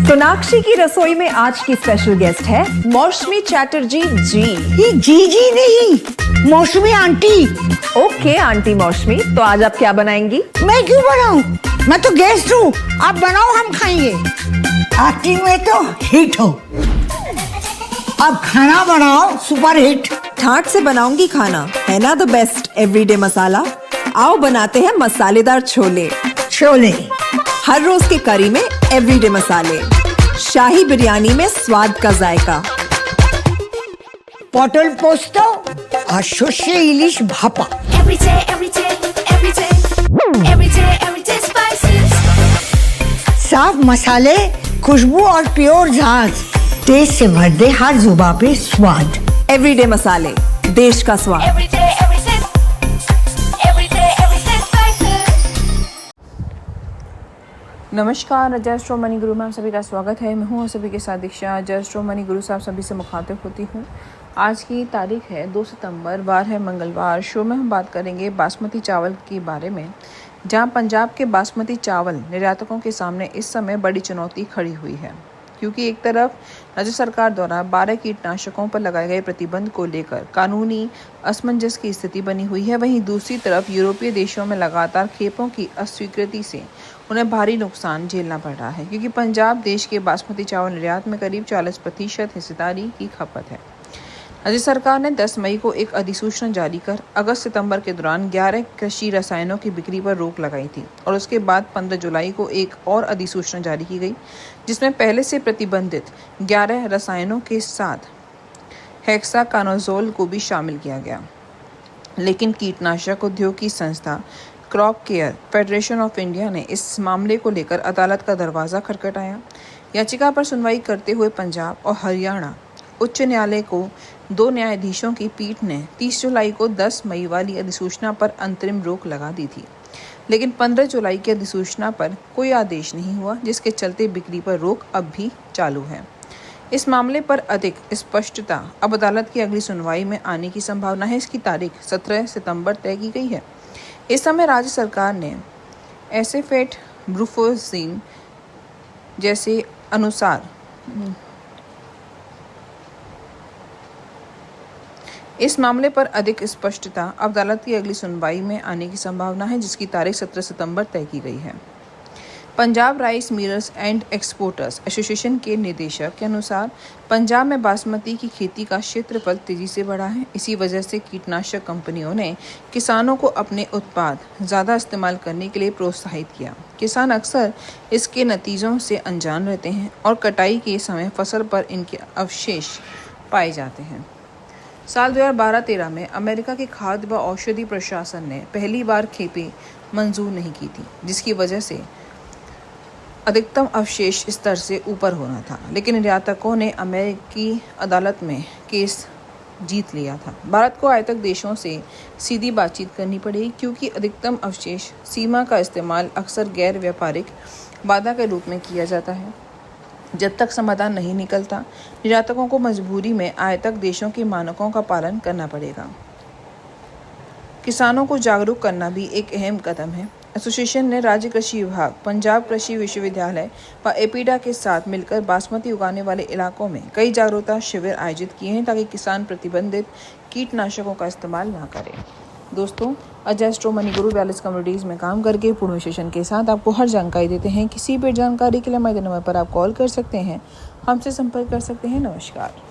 सोनाक्षी की रसोई में आज की स्पेशल गेस्ट है मौसमी चैटर्जी जी। ये जी नहीं, मौसमी आंटी। ओके आंटी मौसमी, तो आज आप क्या बनाएंगी? मैं क्यों बनाऊं? मैं तो गेस्ट हूँ, आप बनाओ हम खाएंगे। एक्टिंग में तो हिट हो, अब खाना बनाओ सुपर हिट। ठाट से बनाऊंगी खाना, है ना द बेस्ट एवरीडे मसाला। आओ बनाते हैं मसालेदार छोले। छोले हर रोज के करी में एवरीडे मसाले, शाही बिरयानी में स्वाद का जायका। পটল পোস্ত আর সর্ষে ইলিশ ভাপা। साफ मसाले, खुशबू और प्योर झांझ, टेस्ट से भर दे हर जुबान पे स्वाद। एवरीडे मसाले, देश का स्वाद। नमस्कार, अजय एस्ट्रो मनी गुरु में आप सभी का स्वागत है। मैं हूँ सभी के साथ दीक्षा। अजय एस्ट्रो मनी गुरु से आप सभी से मुखातिब होती हूँ। आज की तारीख है 2 सितंबर, वार है मंगलवार। शो में हम बात करेंगे बासमती चावल के बारे में, जहाँ पंजाब के बासमती चावल निर्यातकों के सामने इस समय बड़ी चुनौती खड़ी हुई है, क्योंकि एक तरफ राज्य सरकार द्वारा 12 कीटनाशकों पर लगाए गए प्रतिबंध को लेकर कानूनी असमंजस की स्थिति बनी हुई है, वहीं दूसरी तरफ यूरोपीय देशों में लगातार खेपों की अस्वीकृति से उन्हें भारी नुकसान झेलना पड़ रहा है, क्योंकि पंजाब देश के बासमती चावल निर्यात में करीब 40% हिस्सेदारी की खपत है। राज्य सरकार ने 10 मई को एक अधिसूचना जारी कर अगस्त सितंबर के दौरान 11 कृषि रसायनों की बिक्री पर रोक लगाई थी, और उसके बाद 15 जुलाई को एक और अधिसूचना जारी की गई, जिसमें पहले से प्रतिबंधित 11 रसायनों के साथ हेक्साकोनाज़ोल को भी शामिल किया गया। लेकिन कीटनाशक उद्योग की संस्था crop care federation of India ने इस मामले को लेकर अदालत का दरवाज़ा खटखटाया। याचिका पर सुनवाई करते हुए पंजाब और हरियाणा उच्च न्यायालय को 2 न्यायाधीशों की पीठ ने 30 जुलाई को 10 मई वाली अधिसूचना पर अंतरिम रोक लगा दी थी, लेकिन 15 जुलाई की अधिसूचना पर कोई आदेश नहीं हुआ, जिसके चलते बिक्री पर रोक अब भी चालू है। इस मामले पर अधिक स्पष्टता अब अदालत की अगली सुनवाई में आने की संभावना है। इसकी तारीख 17 सितंबर तय की गई है। इस समय राज्य सरकार ने एसेफेट ब्रूफोजिन जैसे अनुसार इस मामले पर अधिक स्पष्टता अब अदालत की अगली सुनवाई में आने की संभावना है, जिसकी तारीख 17 सितंबर तय की गई है। Punjab rice millers and exporters association के निदेशक के अनुसार पंजाब में बासमती की खेती का क्षेत्रफल तेजी से बढ़ा है। इसी वजह से कीटनाशक कंपनियों ने किसानों को अपने उत्पाद ज़्यादा इस्तेमाल करने के लिए प्रोत्साहित किया। किसान अक्सर इसके नतीजों से अनजान रहते हैं और कटाई के समय फसल पर इनके अवशेष पाए जाते हैं। साल 2012-13 में अमेरिका के खाद्य व औषधि प्रशासन ने पहली बार खेपें मंजूर नहीं की थी, जिसकी वजह से अधिकतम अवशेष स्तर से ऊपर होना था, लेकिन निर्यातकों ने अमेरिकी अदालत में केस जीत लिया था। भारत को आयातक देशों से सीधी बातचीत करनी पड़ेगी, क्योंकि अधिकतम अवशेष सीमा का इस्तेमाल अक्सर गैर व्यापारिक वादा के रूप में किया जाता है। जब तक समाधान नहीं निकलता, निर्यातकों को मजबूरी में आयातक देशों के मानकों का पालन करना पड़ेगा। किसानों को जागरूक करना भी एक अहम कदम है। एसोसिएशन ने राज्य कृषि विभाग, पंजाब कृषि विश्वविद्यालय व एपीडा के साथ मिलकर बासमती उगाने वाले इलाकों में कई जागरूकता शिविर आयोजित किए हैं, ताकि किसान प्रतिबंधित कीटनाशकों का इस्तेमाल ना करें। दोस्तों, अजय एस्ट्रो मनी गुरु 42 कम्युनिटीज़ में काम करके पूर्ण विशेषण के साथ आपको हर जानकारी देते हैं। किसी भी जानकारी के लिए हमारे नंबर पर आप कॉल कर सकते हैं, हमसे संपर्क कर सकते हैं। नमस्कार।